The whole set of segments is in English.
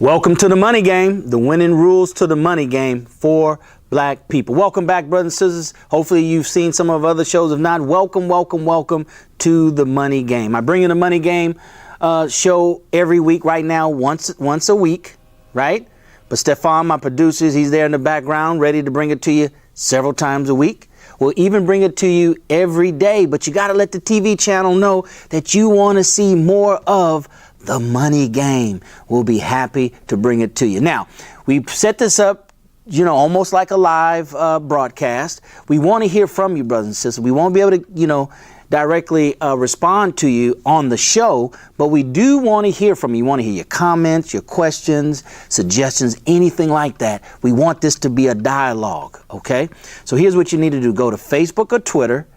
Welcome to the money game, the winning rules to the money game for black people. Welcome back, brothers and sisters. Hopefully you've seen some of our other shows. If not, welcome to the money game. I bring you the money game show every week right now, once a week, right? But Stefan, my producer, he's there in the background, ready to bring it to you several times a week. We'll even bring it to you every day, but you got to let the TV channel know that you want to see more of the money game. We'll be happy to bring it to you. Now, we set this up, almost like a live broadcast. We want to hear from you, brothers and sisters. We won't be able to, directly respond to you on the show, but we do want to hear from you. We want to hear your comments, your questions, suggestions, anything like that. We want this to be a dialogue, okay? So here's what you need to do. Go to Facebook or Twitter,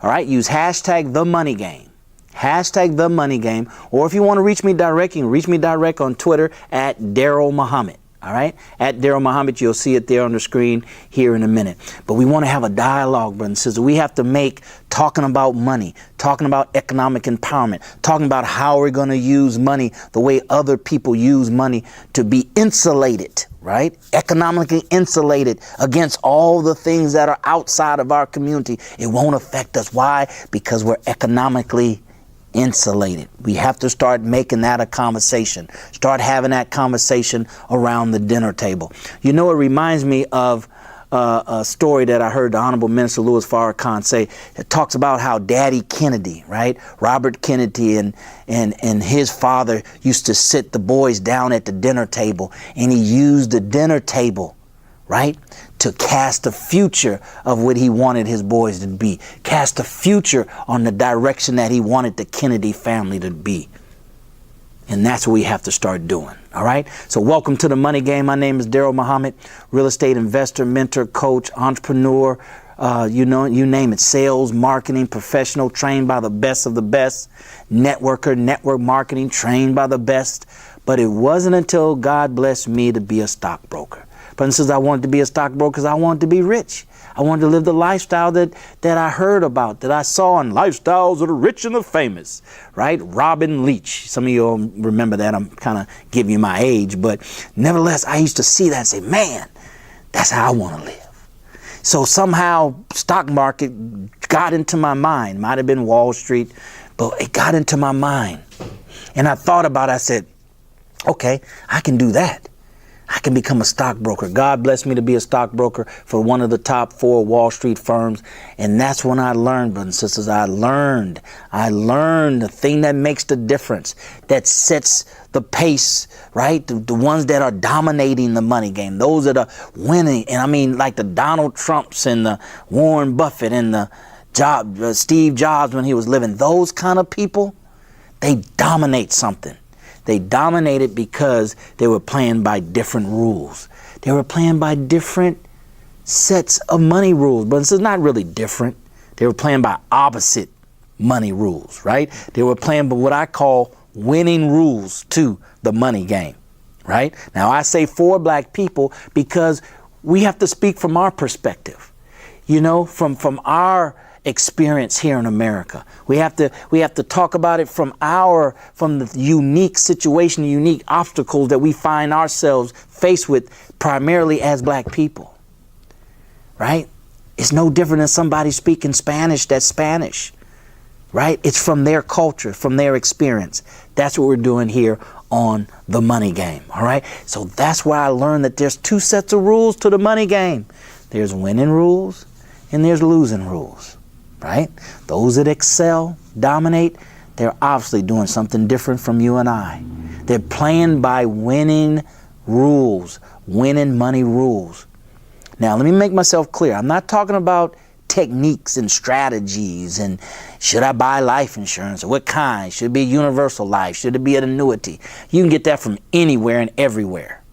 all right? Use hashtag The Money Game. Hashtag The Money Game. Or if you want to reach me direct, you can reach me direct on Twitter at Daryl Muhammad. All right? At Daryl Muhammad. You'll see it there on the screen here in a minute. But we want to have a dialogue, brothers and sisters. We have to make talking about money, talking about economic empowerment, talking about how we're going to use money the way other people use money to be insulated, right? Economically insulated against all the things that are outside of our community. It won't affect us. Why? Because we're economically insulated. We have to start making that a conversation. Start having that conversation around the dinner table. It reminds me of a story that I heard the Honorable Minister Louis Farrakhan say. It talks about how Daddy Kennedy, right? Robert Kennedy and his father used to sit the boys down at the dinner table, and he used the dinner table, right, to cast the future of what he wanted his boys to be, cast the future on the direction that he wanted the Kennedy family to be. And that's what we have to start doing, all right? So welcome to the money game. My name is Daryl Muhammad, real estate investor, mentor, coach, entrepreneur, you name it, sales, marketing, professional, trained by the best of the best, networker, network marketing, trained by the best. But it wasn't until God blessed me to be a stockbroker. But since I wanted to be a stockbroker, because I wanted to be rich. I wanted to live the lifestyle that I heard about, that I saw in Lifestyles of the Rich and the Famous, right? Robin Leach. Some of you all remember that. I'm kind of giving you my age. But nevertheless, I used to see that and say, man, that's how I want to live. So somehow stock market got into my mind. Might have been Wall Street, but it got into my mind. And I thought about it. I said, okay, I can do that. I can become a stockbroker. God blessed me to be a stockbroker for one of the top 4 Wall Street firms. And that's when I learned, brothers and sisters, I learned the thing that makes the difference, that sets the pace, right? The ones that are dominating the money game, those that are winning. And I mean, like the Donald Trumps and the Warren Buffett and the Steve Jobs when he was living, those kind of people, they dominate something. They dominated because they were playing by different rules. They were playing by different sets of money rules. But this is not really different. They were playing by opposite money rules, right? They were playing by what I call winning rules to the money game, right? Now, I say for black people because we have to speak from our perspective, from our experience here in America. We have to talk about it from the unique situation, unique obstacles that we find ourselves faced with primarily as black people, right? It's no different than somebody speaking Spanish that's Spanish, right? It's from their culture, from their experience. That's what we're doing here on the money game, all right? So that's why I learned that there's 2 sets of rules to the money game. There's winning rules and there's losing rules. Right? Those that excel, dominate, they're obviously doing something different from you and I. They're playing by winning rules, winning money rules. Now, let me make myself clear. I'm not talking about techniques and strategies and should I buy life insurance or what kind? Should it be universal life? Should it be an annuity? You can get that from anywhere and everywhere.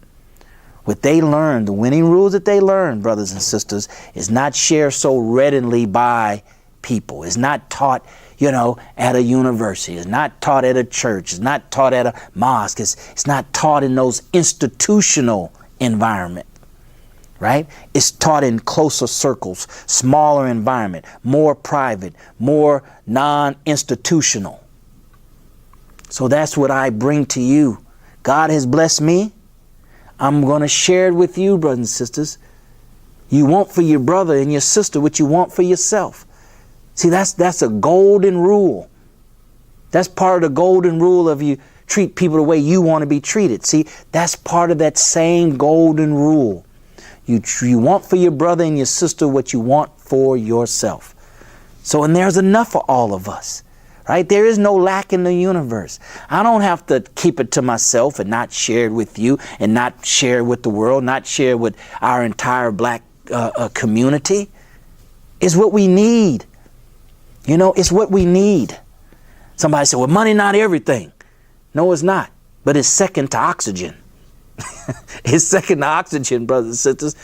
What they learned, the winning rules that they learned, brothers and sisters, is not shared so readily by people. It's not taught, at a university. It's not taught at a church. It's not taught at a mosque. It's not taught in those institutional environment, right? It's taught in closer circles, smaller environment, more private, more non-institutional. So that's what I bring to you. God has blessed me I'm going to share it with you, brothers and sisters. You want for your brother and your sister what you want for yourself. See, that's a golden rule. That's part of the golden rule of you treat people the way you want to be treated. See, that's part of that same golden rule. You want for your brother and your sister what you want for yourself. So, and there's enough for all of us, right? There is no lack in the universe. I don't have to keep it to myself and not share it with you and not share it with the world, not share it with our entire black community. It's what we need. You know, it's what we need. Somebody said, well, money not everything. No, it's not. But it's second to oxygen. It's second to oxygen, brothers and sisters.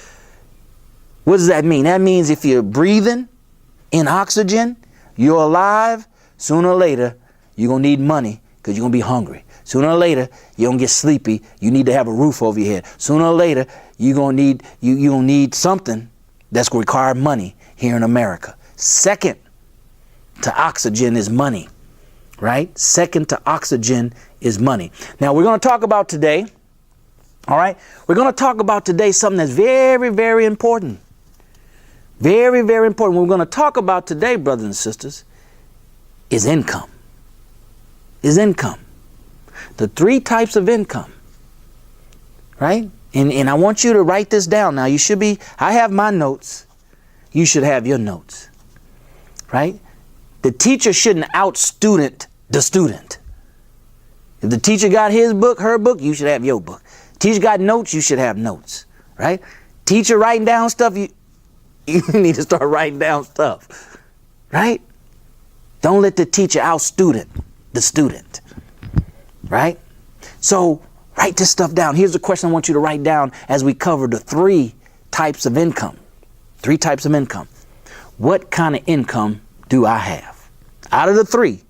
What does that mean? That means if you're breathing in oxygen, you're alive, sooner or later, you're going to need money because you're going to be hungry. Sooner or later, you're going to get sleepy. You need to have a roof over your head. Sooner or later, you're going to need something that's going to require money here in America. Second to oxygen is money, right? Second to oxygen is money. Now, we're going to talk about today, all right? We're going to talk about today something that's very, very important. Very, very important. What we're going to talk about today, brothers and sisters, is income. Is income. The three types of income, right? And I want you to write this down. Now, I have my notes. You should have your notes, right? The teacher shouldn't out-student the student. If the teacher got his book, her book, you should have your book. Teacher got notes, you should have notes, right? Teacher writing down stuff, you need to start writing down stuff, right? Don't let the teacher out-student the student, right? So write this stuff down. Here's the question I want you to write down as we cover the three types of income. Three types of income. What kind of income do I have? Out of the three,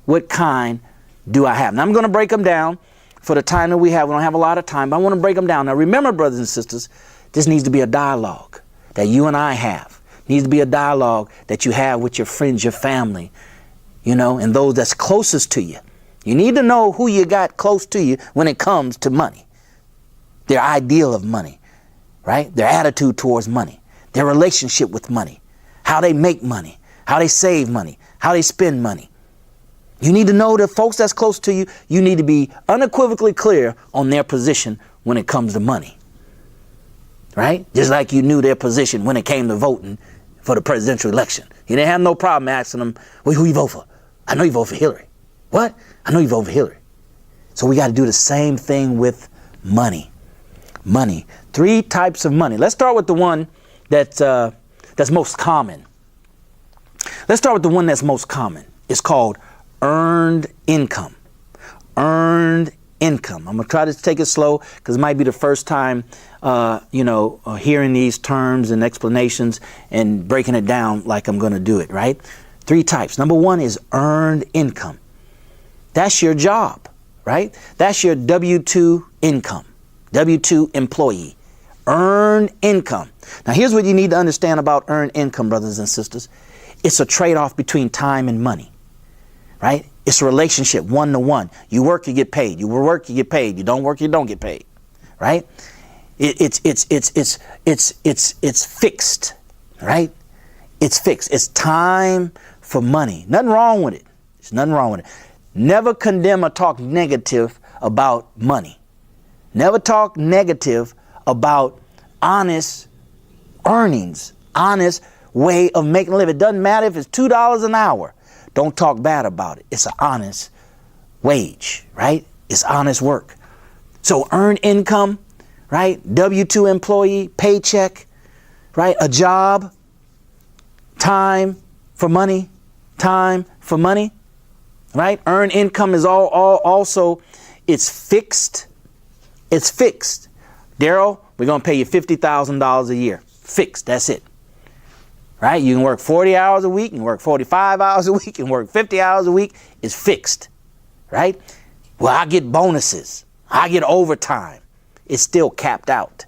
what kind do I have? Now, I'm going to break them down for the time that we have. We don't have a lot of time, but I want to break them down. Now, remember, brothers and sisters, this needs to be a dialogue that you and I have. It needs to be a dialogue that you have with your friends, your family, you know, and those that's closest to you. You need to know who you got close to you when it comes to money. Their ideal of money, right? Their attitude towards money, their relationship with money, how they make money, how they save money, how they spend money. You need to know the folks that's close to you. You need to be unequivocally clear on their position when it comes to money, right? Just like you knew their position when it came to voting for the presidential election. You didn't have no problem asking them, well, who you vote for? I know you vote for Hillary. What? I know you vote for Hillary. So we got to do the same thing with money. Money. Three types of money. Let's start with the one that's most common. Let's start with the one that's most common. It's called earned income. Earned income. I'm going to try to take it slow because it might be the first time, hearing these terms and explanations and breaking it down like I'm going to do it, right? Three types. Number one is earned income. That's your job, right? That's your W-2 income, W-2 employee. Earned income. Now, here's what you need to understand about earned income, brothers and sisters. It's a trade-off between time and money, right? It's a relationship, one-to-one. You work, you get paid. You work, you get paid. You don't work, you don't get paid, right? It's fixed, right? It's fixed. It's time for money. Nothing wrong with it. There's nothing wrong with it. Never condemn or talk negative about money. Never talk negative about honest earnings, honest way of making a living. It doesn't matter if it's $2 an hour. Don't talk bad about it. It's an honest wage, right? It's honest work. So earned income, right? W-2 employee, paycheck, right? A job, time for money, right? Earned income is also, it's fixed. It's fixed. Daryl, we're going to pay you $50,000 a year. Fixed. That's it. Right? You can work 40 hours a week, you can work 45 hours a week, you can work 50 hours a week. It's fixed. Right? Well, I get bonuses. I get overtime. It's still capped out.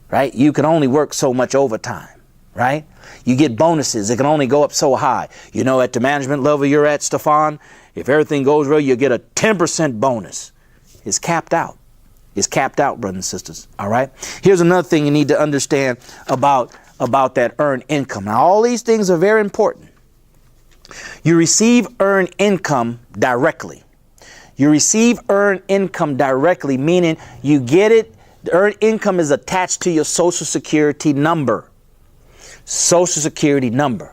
Right? You can only work so much overtime. Right? You get bonuses. It can only go up so high. You know, at the management level you're at, Stefan, if everything goes well, you get a 10% bonus. It's capped out. It's capped out, brothers and sisters. All right. Here's another thing you need to understand about that earned income. Now, all these things are very important. You receive earned income directly. You receive earned income directly, meaning you get it. The earned income is attached to your Social Security number. Social Security number.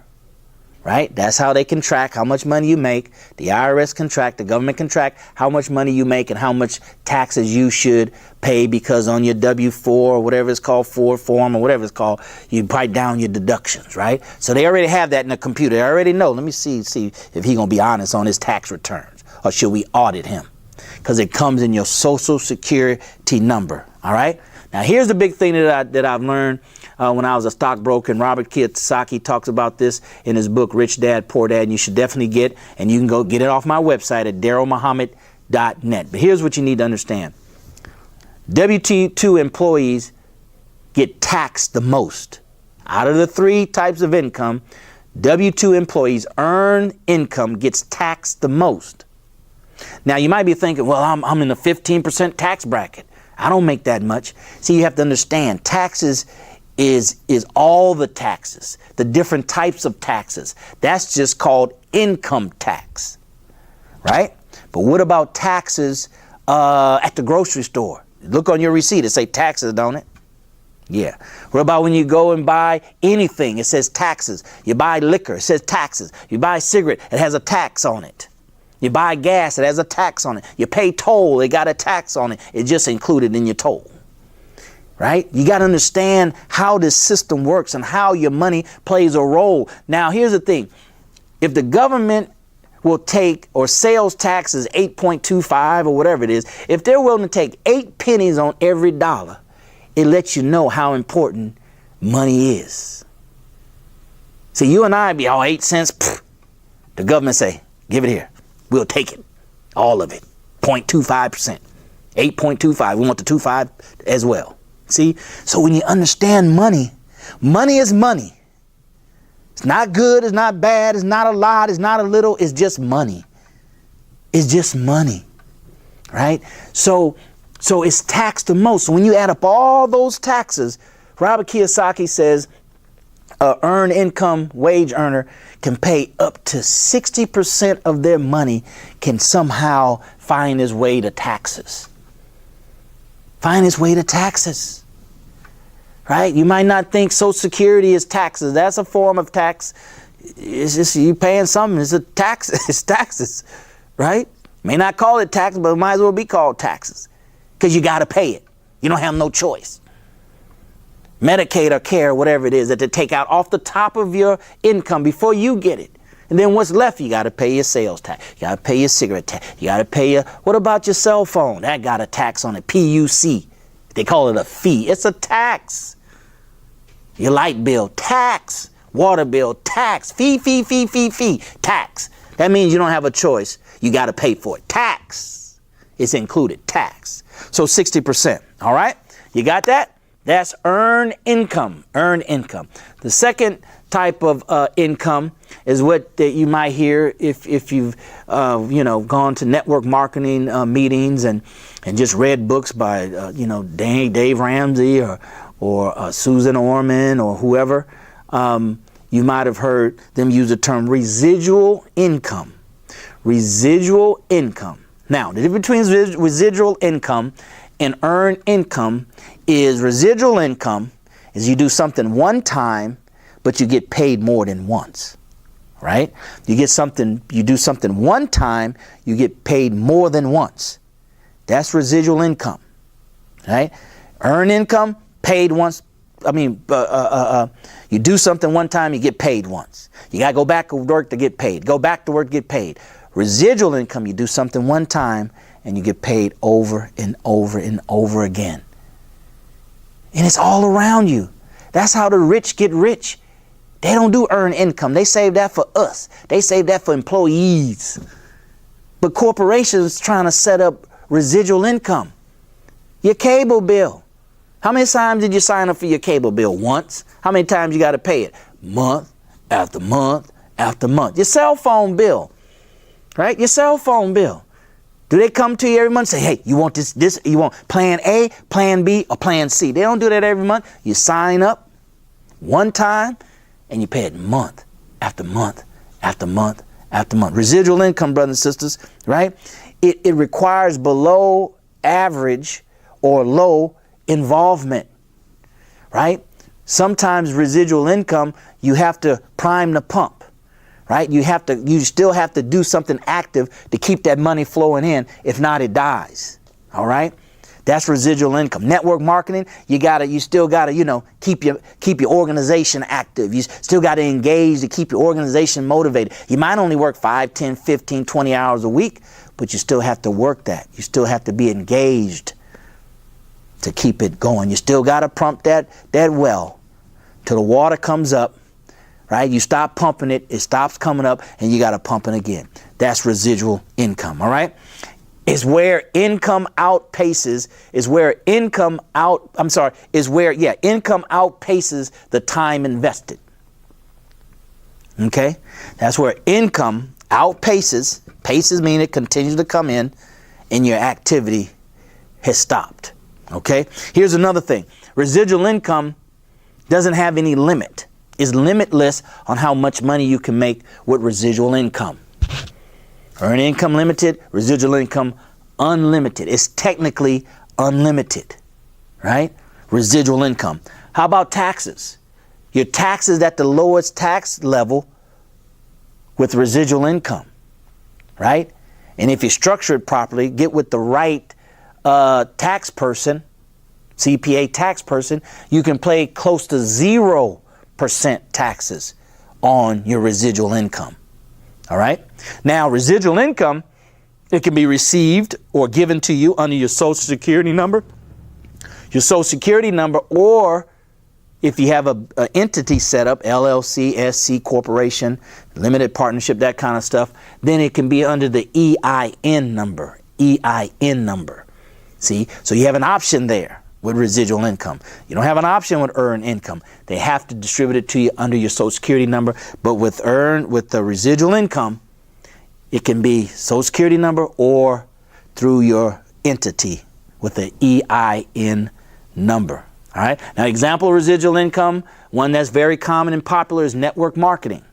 Right? That's how they can track how much money you make. The IRS can track, the government can track how much money you make and how much taxes you should pay, because on your W-4 or whatever it's called, Ford form or whatever it's called, you write down your deductions, right? So they already have that in the computer. They already know. Let me see if he's going to be honest on his tax returns, or should we audit him? Because it comes in your Social Security number. All right. Now, here's the big thing that I've learned when I was a stockbroker, and Robert Kiyosaki talks about this in his book, Rich Dad, Poor Dad, and you should definitely get, and you can go get it off my website at darylmuhammad.net. But here's what you need to understand. W-2 employees get taxed the most. Out of the three types of income, W-2 employees' earned income gets taxed the most. Now, you might be thinking, well, I'm in the 15% tax bracket. I don't make that much. See, you have to understand, taxes is all the taxes, the different types of taxes. That's just called income tax, right? But what about taxes at the grocery store? Look on your receipt, it say taxes, don't it? Yeah. What about when you go and buy anything? It says taxes. You buy liquor, it says taxes. You buy a cigarette, it has a tax on it. You buy gas, it has a tax on it. You pay toll, it got a tax on it. It's just included in your toll. Right? You got to understand how this system works and how your money plays a role. Now, here's the thing. If the government will take, or sales tax is 8.25 or whatever it is, if they're willing to take 8 pennies on every dollar, it lets you know how important money is. See, you and I be all 8 cents. Pfft. The government say, give it here. We'll take it. All of it. 0.25%. 8.25. We want the 2.5 as well. See? So when you understand money, money is money. It's not good, it's not bad, it's not a lot, it's not a little, it's just money. It's just money. Right? So it's taxed the most. So when you add up all those taxes, Robert Kiyosaki says an earned income wage earner can pay up to 60% of their money can somehow find its way to taxes. Find its way to taxes. Right? You might not think Social Security is taxes. That's a form of tax. It's just you paying something. It's a tax. It's taxes. Right? May not call it tax, but it might as well be called taxes. Because you got to pay it. You don't have no choice. Medicaid or care, whatever it is, that they take out off the top of your income before you get it. And then what's left, you got to pay your sales tax. You got to pay your cigarette tax. You got to pay your, what about your cell phone? That got a tax on it, PUC. They call it a fee. It's a tax. Your light bill, tax. Water bill, tax. Fee, tax. That means you don't have a choice. You got to pay for it. Tax. It's included, tax. So 60%, all right? You got that? That's earned income, earned income. The second type of income is what that you might hear if you've gone to network marketing meetings and just read books by Dave Ramsey or Susan Orman or whoever. You might have heard them use the term residual income. Residual income. Now, the difference between residual income and earned income is residual income is you do something one time, but you get paid more than once, right? You do something one time, you get paid more than once. That's residual income, right? Earned income, paid once. You do something one time, you get paid once. You got to go back to work to get paid. Go back to work, get paid. Residual income, you do something one time and you get paid over and over and over again. And it's all around you. That's how the rich get rich. They don't do earned income. They save that for us. They save that for employees. But corporations trying to set up residual income. Your cable bill. How many times did you sign up for your cable bill? Once. How many times you got to pay it? Month after month after month. Your cell phone bill. Right? Your cell phone bill. Do they come to you every month and say, hey, you want this, you want plan A, plan B, or plan C? They don't do that every month. You sign up one time and you pay it month after month after month after month. Residual income, brothers and sisters, right? It requires below average or low involvement, right? Sometimes residual income, you have to prime the pump, right? You still have to do something active to keep that money flowing in. If not, it dies. All right. That's residual income. Network marketing, you still gotta, keep your organization active. You still gotta engage to keep your organization motivated. You might only work 5, 10, 15, 20 hours a week, but you still have to work that. You still have to be engaged to keep it going. You still gotta pump that well till the water comes up, right? You stop pumping it, it stops coming up, and you gotta pump it again. That's residual income, all right? Income outpaces the time invested. Okay? That's where income paces mean it continues to come in and your activity has stopped. Okay? Here's another thing. Residual income doesn't have any limit. It's limitless on how much money you can make with residual income. Earned income limited, residual income unlimited. It's technically unlimited, right? Residual income. How about taxes? Your taxes at the lowest tax level with residual income, right? And if you structure it properly, get with the right tax person, CPA tax person, you can pay close to 0% taxes on your residual income. All right. Now, residual income, it can be received or given to you under your Social Security number. Your Social Security number, or if you have an entity set up, LLC, SC, corporation, limited partnership, that kind of stuff, then it can be under the EIN number. EIN number. See, so you have an option there with residual income. You don't have an option with earned income. They have to distribute it to you under your Social Security number. But with the residual income, it can be Social Security number or through your entity with the EIN number. All right. Now, example of residual income, one that's very common and popular is network marketing.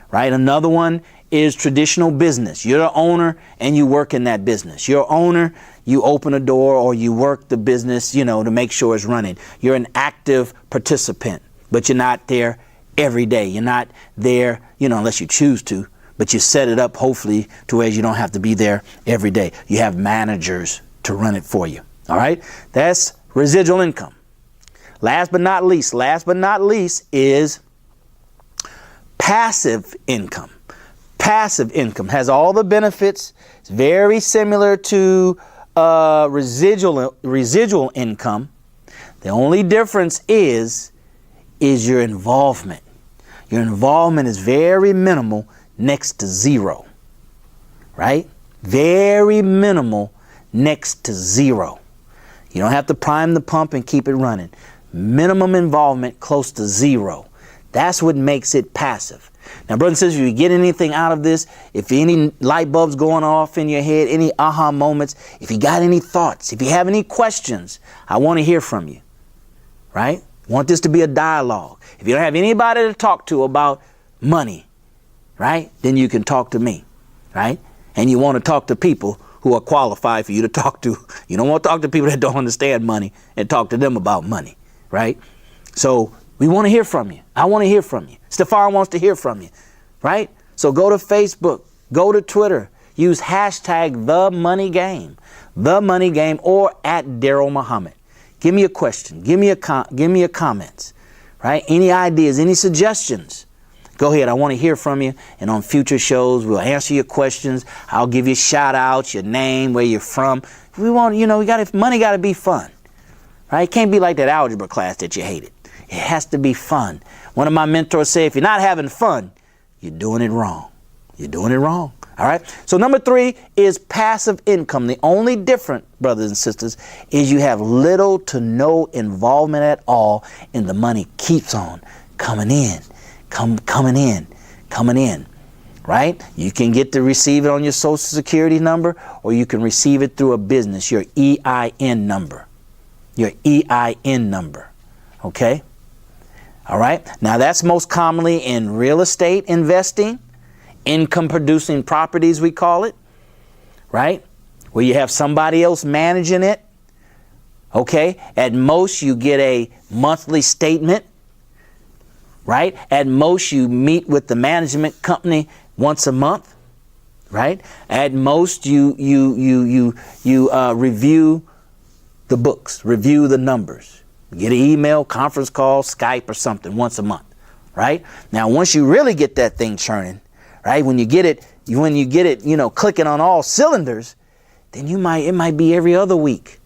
Right. Another one is traditional business. You're the owner and you work in that business. You're owner, you open a door or you work the business, to make sure it's running. You're an active participant, but you're not there every day. You're not there, unless you choose to, but you set it up hopefully to where you don't have to be there every day. You have managers to run it for you. All right. That's residual income. Last but not least is passive income. Passive income has all the benefits. It's very similar to residual income. The only difference is your involvement. Your involvement is very minimal, next to zero, right? Very minimal, next to zero. You don't have to prime the pump and keep it running. Minimum involvement, close to zero. That's what makes it passive. Now, brothers and sisters, if you get anything out of this, if any light bulbs going off in your head, any aha moments, if you got any thoughts, if you have any questions, I want to hear from you, right? I want this to be a dialogue. If you don't have anybody to talk to about money, right, then you can talk to me, right? And you want to talk to people who are qualified for you to talk to. You don't want to talk to people that don't understand money and talk to them about money, right? So we want to hear from you. I want to hear from you. Stefan wants to hear from you, right? So go to Facebook, go to Twitter, use hashtag #TheMoneyGame, #TheMoneyGame, or @DarylMuhammad. Give me a question. Give me a comments, right? Any ideas, any suggestions? Go ahead. I want to hear from you. And on future shows, we'll answer your questions. I'll give you shout outs, your name, where you're from. We want, money got to be fun, right? It can't be like that algebra class that you hated. It has to be fun. One of my mentors said, if you're not having fun, you're doing it wrong. You're doing it wrong. All right. So number 3 is passive income. The only difference, brothers and sisters, is you have little to no involvement at all, and the money keeps on coming in, coming in. right? You can get to receive it on your Social Security number, or you can receive it through a business, your EIN number. Your EIN number. Okay? All right? Now, that's most commonly in real estate investing, income producing properties, we call it, right? Where you have somebody else managing it. Okay? At most, you get a monthly statement, right? At most, you meet with the management company once a month, right? At most, you review the books, review the numbers, get an email, conference call, Skype, or something once a month, right? Now, once you really get that thing churning, right? When you get it, clicking on all cylinders, then it might be every other week,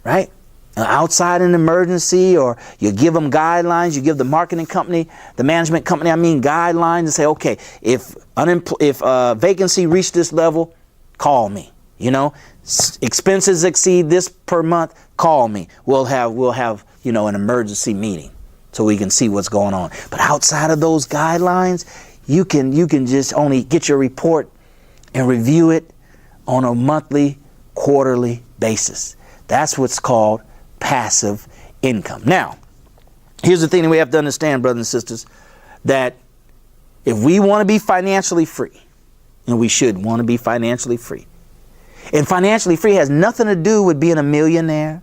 right? Outside an emergency, or you give them guidelines, you give the marketing company, the management company, guidelines, and say, okay, if vacancy reached this level, call me. Expenses exceed this per month, call me. We'll have an emergency meeting so we can see what's going on. But outside of those guidelines, you can just only get your report and review it on a monthly, quarterly basis. That's what's called passive income. Now, here's the thing that we have to understand, brothers and sisters, that if we want to be financially free, and we should want to be financially free, and financially free has nothing to do with being a millionaire,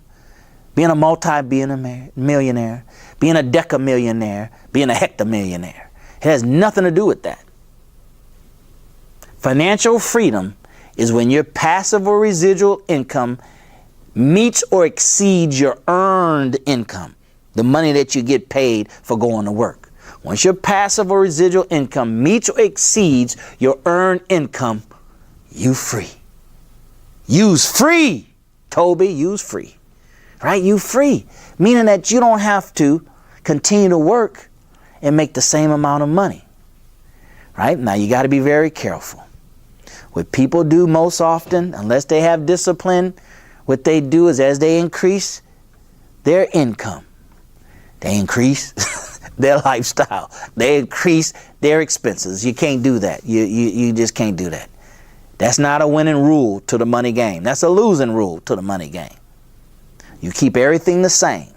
being a multi-millionaire, being a decamillionaire, being a hectamillionaire. It has nothing to do with that. Financial freedom is when your passive or residual income meets or exceeds your earned income, the money that you get paid for going to work. Once your passive or residual income meets or exceeds your earned income, you free. Use free, Toby, use free, right? You free, meaning that you don't have to continue to work and make the same amount of money, right? Now, you got to be very careful. What people do most often, unless they have discipline, what they do is as they increase their income, they increase their lifestyle, they increase their expenses. You can't do that. You just can't do that. That's not a winning rule to the money game. That's a losing rule to the money game. You keep everything the same.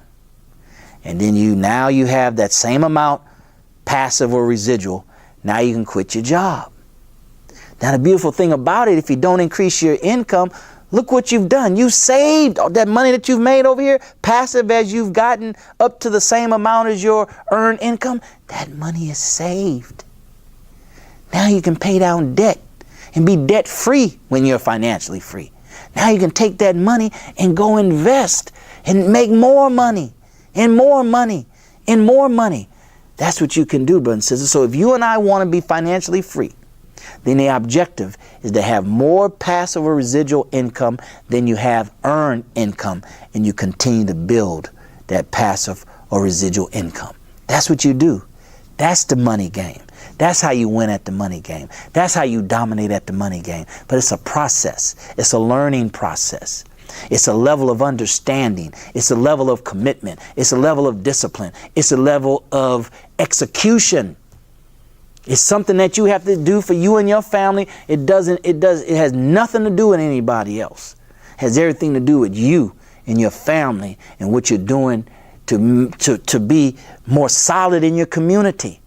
And then now you have that same amount, passive or residual. Now you can quit your job. Now, the beautiful thing about it, if you don't increase your income, look what you've done. You saved all that money that you've made over here, passive as you've gotten up to the same amount as your earned income. That money is saved. Now you can pay down debt and be debt free when you're financially free. Now you can take that money and go invest and make more money and more money and more money. That's what you can do, brothers and sisters. So if you and I want to be financially free, then the objective is to have more passive or residual income than you have earned income, and you continue to build that passive or residual income. That's what you do. That's the money game. That's how you win at the money game. That's how you dominate at the money game. But it's a process. It's a learning process. It's a level of understanding. It's a level of commitment. It's a level of discipline. It's a level of execution. It's something that you have to do for you and your family. It has nothing to do with anybody else. It has everything to do with you and your family and what you're doing to be more solid in your community,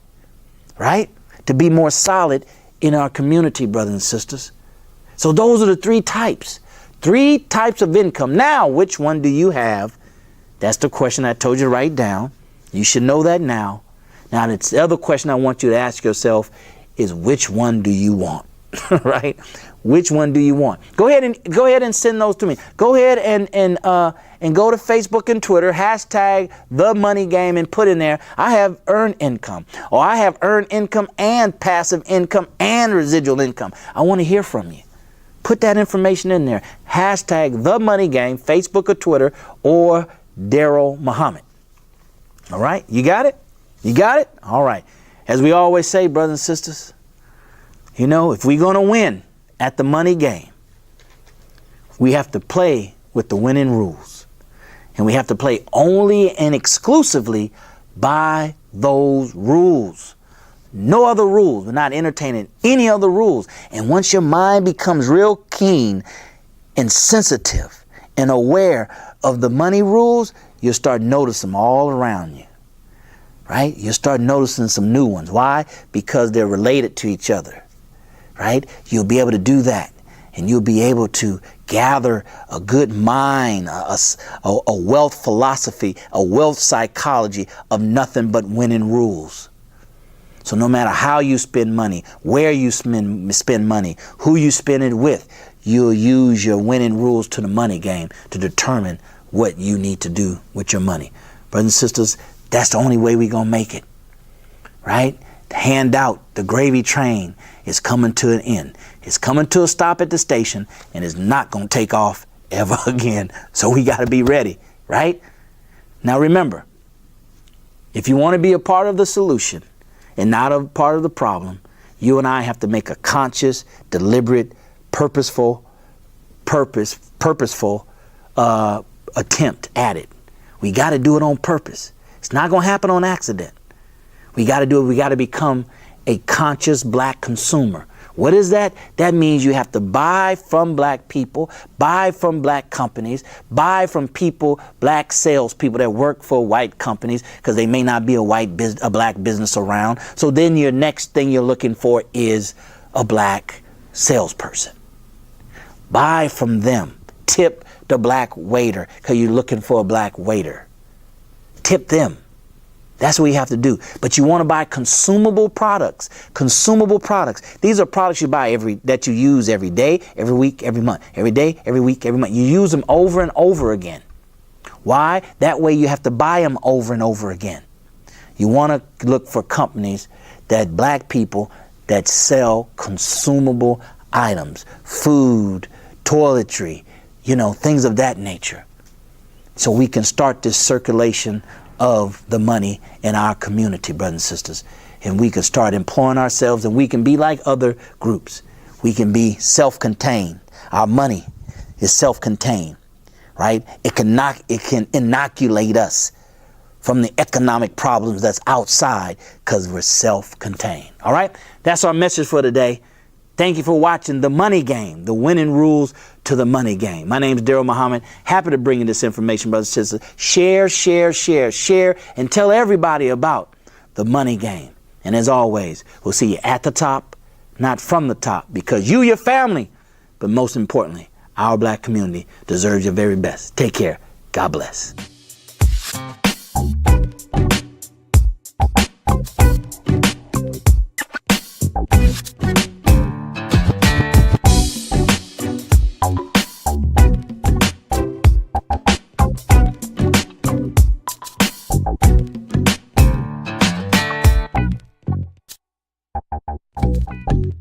right? To be more solid in our community, brothers and sisters. So those are the three types of income. Now, which one do you have? That's the question I told you to write down. You should know that now. Now, the other question I want you to ask yourself is, which one do you want? Right? Which one do you want? Go ahead and send those to me. Go ahead and go to Facebook and Twitter, hashtag the money game, and put in there, I have earned income, or I have earned income and passive income and residual income. I want to hear from you. Put that information in there. Hashtag the money game, Facebook or Twitter, or Daryl Muhammad. All right? You got it? You got it? All right. As we always say, brothers and sisters, if we're going to win at the money game, we have to play with the winning rules. And we have to play only and exclusively by those rules. No other rules. We're not entertaining any other rules. And once your mind becomes real keen and sensitive and aware of the money rules, you'll start noticing them all around you, right? You'll start noticing some new ones. Why? Because they're related to each other, right? You'll be able to do that, and you'll be able to gather a good mind, a wealth philosophy, a wealth psychology of nothing but winning rules. So no matter how you spend money, where you spend money, who you spend it with, you'll use your winning rules to the money game to determine what you need to do with your money. Brothers and sisters, that's the only way we're going to make it, right? The handout, the gravy train is coming to an end. It's coming to a stop at the station, and it's not going to take off ever again. So we got to be ready, right? Now remember, if you want to be a part of the solution and not a part of the problem, you and I have to make a conscious, deliberate, purposeful attempt at it. We got to do it on purpose. It's not going to happen on accident. We got to do it. We got to become a conscious black consumer. What is that? That means you have to buy from black people, buy from black companies, buy from people, black salespeople that work for white companies, because they may not be a black business around. So then your next thing you're looking for is a black salesperson. Buy from them. Tip the black waiter, because you're looking for a black waiter. Tip them. That's what you have to do. But you want to buy consumable products. Consumable products. These are products you buy that you use every day, every week, every month. Every day, every week, every month. You use them over and over again. Why? That way you have to buy them over and over again. You want to look for companies that black people that sell consumable items, food, toiletry, things of that nature. So we can start this circulation of the money in our community, brothers and sisters. And we can start employing ourselves, and we can be like other groups. We can be self-contained. Our money is self-contained, right? It can inoculate us from the economic problems that's outside because we're self-contained. All right? That's our message for today. Thank you for watching The Money Game, the winning rules to the money game. My name is Daryl Muhammad. Happy to bring you this information, brothers and sisters. Share, and tell everybody about The Money Game. And as always, we'll see you at the top, not from the top, because you, your family, but most importantly, our black community deserves your very best. Take care. God bless. Thank you.